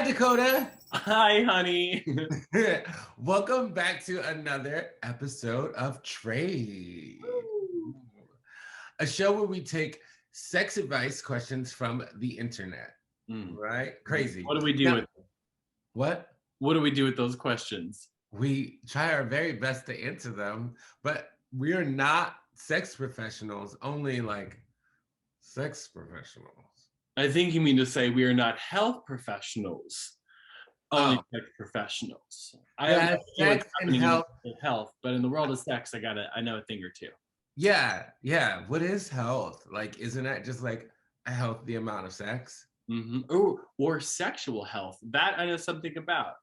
Hi, Dakota. Hi, honey. Welcome back to another episode of Trade, a show where we take sex advice questions from the internet. Right? Crazy. What do we do Now, with what? What do we do with those questions? We try our very best to answer them, but we are not sex professionals, only like sex professionals. I think you mean to say we are not health professionals, only sex professionals. I Yeah, have sex and health, but in the world of sex, I know a thing or two. Yeah. What is health? Like, isn't that just like a healthy amount of sex? Or sexual health. That I know something about.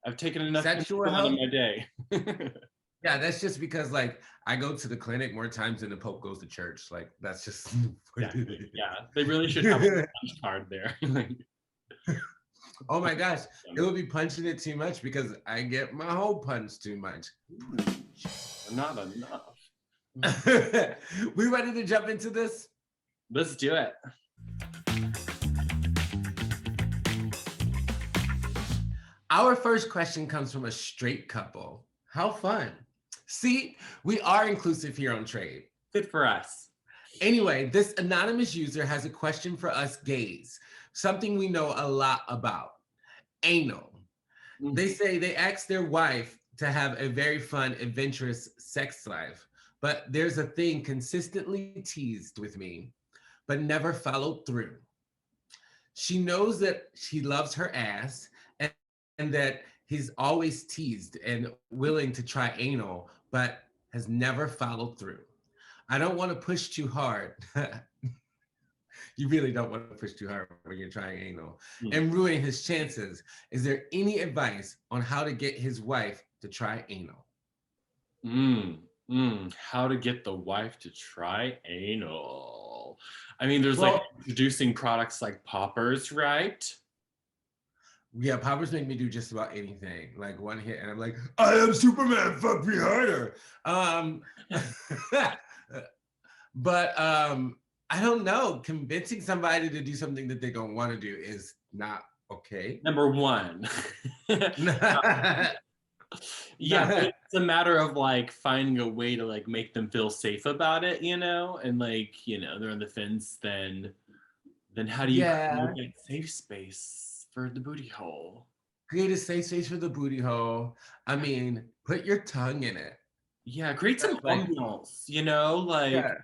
I've taken enough Sexual health in health? my day. Yeah, that's just because like I go to the clinic more times than the Pope goes to church. Like that's just Yeah, they really should have a punch card there. Oh my gosh, it would be punching it too much because I get my whole punch too much. Not enough. We ready to jump into this? Let's do it. Our first question comes from a straight couple. How fun. See, we are inclusive here on Trade. Good for us. Anyway, this anonymous user has a question for us gays, something we know a lot about, anal. They say they asked their wife to have a very fun, adventurous sex life, but there's a thing consistently teased with me, but never followed through. She knows that she loves her ass and that he's always teased and willing to try anal, but has never followed through. I don't want to push too hard. You really don't want to push too hard when you're trying anal and ruin his chances. Is there any advice on how to get his wife to try anal? How to get the wife to try anal. I mean, there's like introducing products like poppers, right? Yeah, poppers make me do just about anything. Like one hit, and I'm like, I am Superman. Fuck me harder. But I don't know. Convincing somebody to do something that they don't want to do is not okay. Number one. Yeah, but it's a matter of like finding a way to like make them feel safe about it, and like, they're on the fence, then how do you create that safe space for the booty hole? Create a safe space for the booty hole. I mean, put your tongue in it. Yeah, create some ambiance,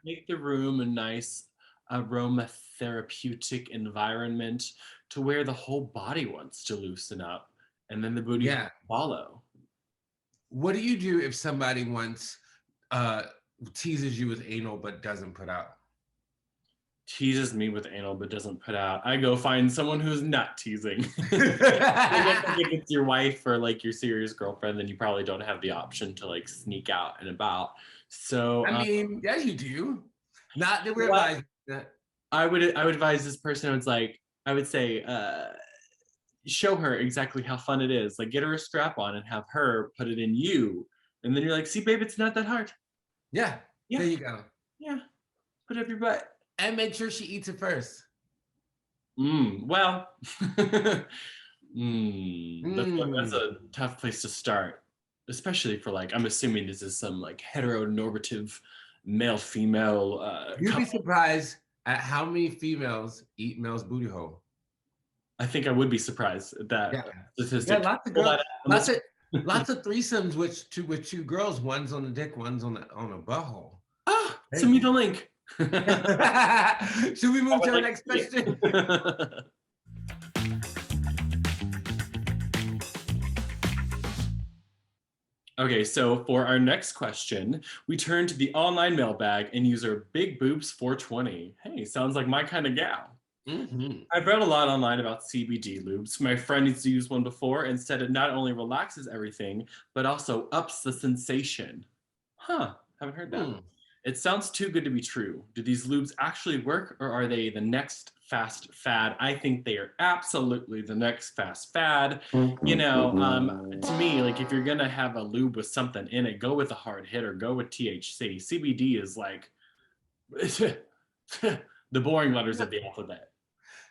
make the room a nice aromatherapeutic environment to where the whole body wants to loosen up, and then the booty will follow. What do you do if somebody wants teases you with anal but doesn't put out? Teases me with anal but doesn't put out. I go find someone who's not teasing. If it's your wife or like your serious girlfriend, then you probably don't have the option to like sneak out and about. So I mean, yeah, you do. Not that we're advising that. I would advise this person. I would say show her exactly how fun it is. Like get her a strap on and have her put it in you, and then you're like, see, babe, it's not that hard. Yeah. There you go. Yeah, put it up your butt. And make sure she eats it first. Well, that's a tough place to start, especially for like, I'm assuming this is some like heteronormative male-female You'd couple. be surprised at how many females eat male's booty hole. I think I would be surprised at that statistic. Yeah, lots of threesomes with two girls. One's on the dick, one's on a butthole. Send me the link. Should we move to our next question? Okay, so for our next question, we turn to the online mailbag and user Big Boobs 420. Hey, sounds like my kind of gal. I've read a lot online about CBD lubes. My friend needs to use one before and said it not only relaxes everything, but also ups the sensation. Haven't heard that. It sounds too good to be true. Do these lubes actually work, or are they the next fast fad? I think they are absolutely the next fast fad. To me, like if you're gonna have a lube with something in it, go with a hard hitter, go with THC. CBD is like the boring letters of the alphabet.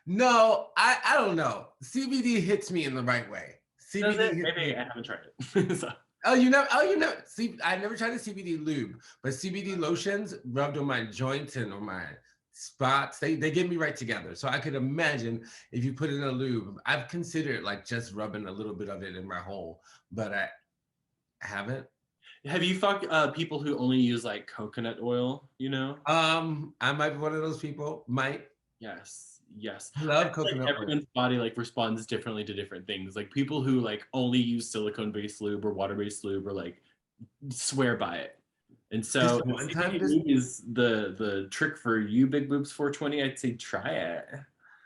No, I don't know. CBD hits me in the right way. Does it? CBD. Maybe I haven't tried it. So. Oh, you know. See, I never tried a CBD lube, but CBD lotions rubbed on my joints and on my spots. They get me right together. So I could imagine if you put in a lube. I've considered like just rubbing a little bit of it in my hole, but I haven't. Have you fucked people who only use like coconut oil? You know. I might be one of those people. Might. Yes. Yes. I love Like coconut oil. everyone's body like responds differently to different things. Like people who like only use silicone-based lube or water-based lube or like swear by it. And so lube is the trick for you, Big Boobs 420. I'd say try it.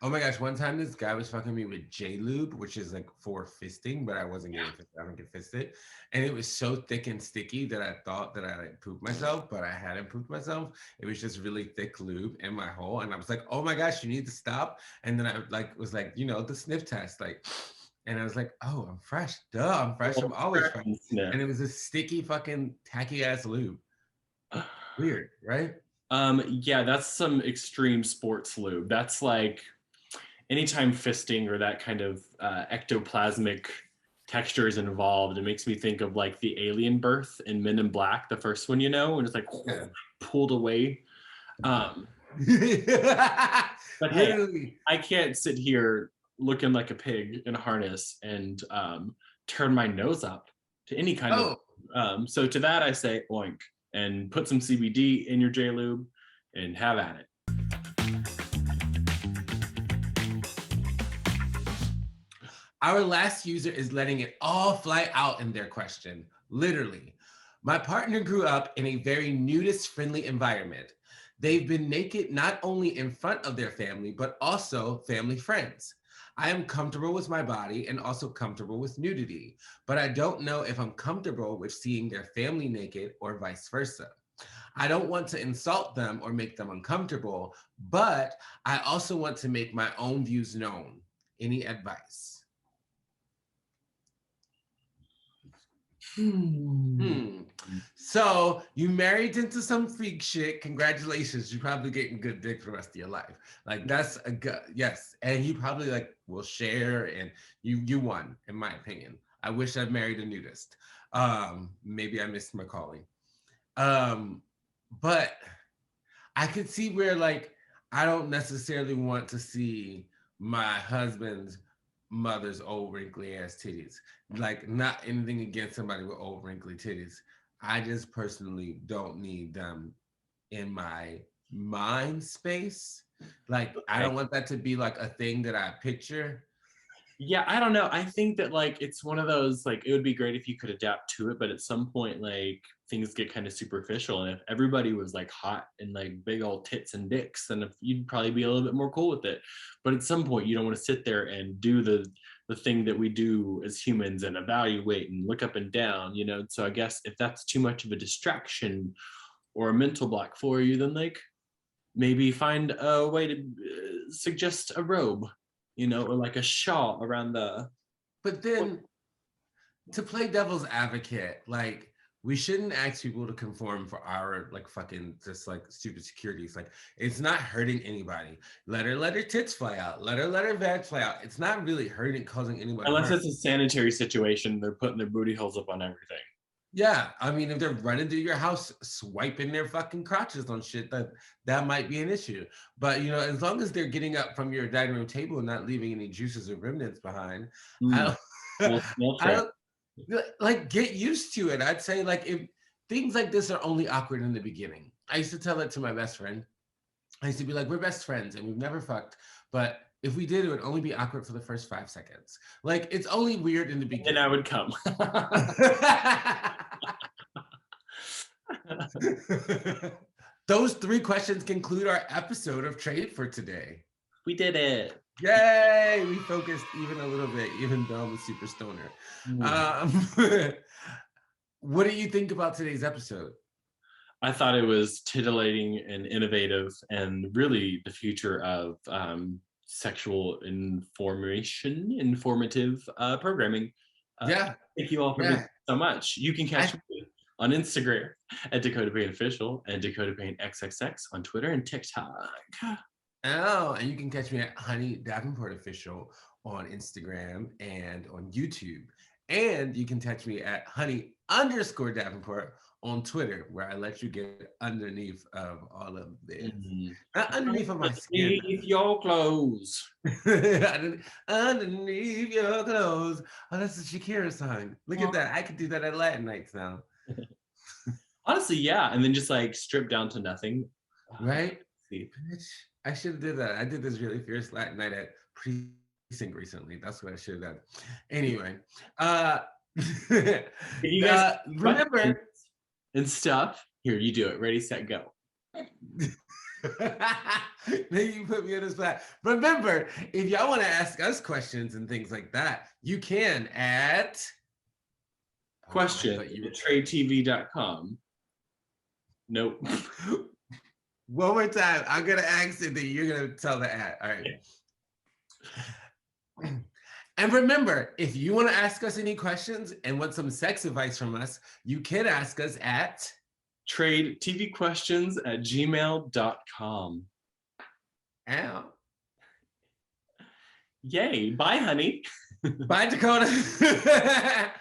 Oh my gosh, one time this guy was fucking me with J lube, which is like for fisting, but I wasn't getting fisted. I don't get fisted. And it was so thick and sticky that I thought that I like pooped myself, but I hadn't pooped myself. It was just really thick lube in my hole. And I was like, oh my gosh, you need to stop. And then I like was like, the sniff test, like, and I was like, oh, I'm fresh. Duh, I'm fresh. I'm always fresh. And it was a sticky fucking tacky ass lube. Weird, right? Yeah, that's some extreme sports lube. That's like anytime fisting or that kind of ectoplasmic texture is involved, it makes me think of like the alien birth in Men in Black, the first one, and it's like pulled away. But hey, I can't sit here looking like a pig in a harness and turn my nose up to any kind of. So to that I say oink and put some CBD in your J lube and have at it. Our last user is letting it all fly out in their question. Literally. My partner grew up in a very nudist-friendly environment. They've been naked not only in front of their family, but also family friends. I am comfortable with my body and also comfortable with nudity, but I don't know if I'm comfortable with seeing their family naked or vice versa. I don't want to insult them or make them uncomfortable, but I also want to make my own views known. Any advice? So you married into some freak shit. Congratulations. You're probably getting good dick for the rest of your life. Like that's a good, yes. And you probably like will share and you won, in my opinion. I wish I'd married a nudist. Maybe I missed my calling. But I could see where like, I don't necessarily want to see my husband's mother's old wrinkly ass titties. Like not anything against somebody with old wrinkly titties. I just personally don't need them in my mind space. Like I don't want that to be like a thing that I picture. Yeah, I don't know. I think that like it's one of those like it would be great if you could adapt to it, but at some point like things get kind of superficial, and if everybody was like hot and like big old tits and dicks, then you'd probably be a little bit more cool with it. But at some point, you don't want to sit there and do the thing that we do as humans and evaluate and look up and down, So I guess if that's too much of a distraction or a mental block for you, then like maybe find a way to suggest a robe. Or like a shawl around the. But then to play devil's advocate, like we shouldn't ask people to conform for our like fucking just like stupid securities. Like it's not hurting anybody. Let her tits fly out. Let her vag fly out. It's not really hurting, causing anybody. Unless it's a sanitary situation, they're putting their booty holes up on everything. Yeah, I mean, if they're running through your house, swiping their fucking crotches on shit, that might be an issue. But as long as they're getting up from your dining room table and not leaving any juices or remnants behind, I don't like get used to it. I'd say like if things like this are only awkward in the beginning. I used to tell it to my best friend. I used to be like, we're best friends and we've never fucked, but if we did, it would only be awkward for the first 5 seconds. Like, it's only weird in the beginning. Then I would come. Those 3 questions conclude our episode of Trade for today. We did it. Yay! We focused even a little bit, even though I'm a super stoner. What do you think about today's episode? I thought it was titillating and innovative and really the future of sexual informative programming. Thank you all for being so much. You can catch me on Instagram at Dakota Payne Official and Dakota Payne XXX on Twitter and TikTok. Oh, and you can catch me at Honey Davenport Official on Instagram and on YouTube. And you can catch me at Honey_Davenport on Twitter, where I let you get underneath of all of this. Not underneath of my skin. Underneath your clothes. Underneath your clothes. Oh, that's a Shakira song. Look at that. I could do that at Latin nights now. Honestly, yeah. And then just like strip down to nothing. Right? I should have did that. I did this really fierce Latin night at Precinct recently. That's what I should have done. Anyway, you guys remember and stuff. Here, you do it. Ready, set, go. Then you put me on the spot. Remember, if y'all want to ask us questions and things like that, you can at question@tradetv.com. Nope. One more time. I'm gonna ask it, then you're gonna tell the ad. All right. Yeah. And remember, if you want to ask us any questions and want some sex advice from us, you can ask us at tradetvquestions@gmail.com. Ow. Yay. Bye, honey. Bye, Dakota.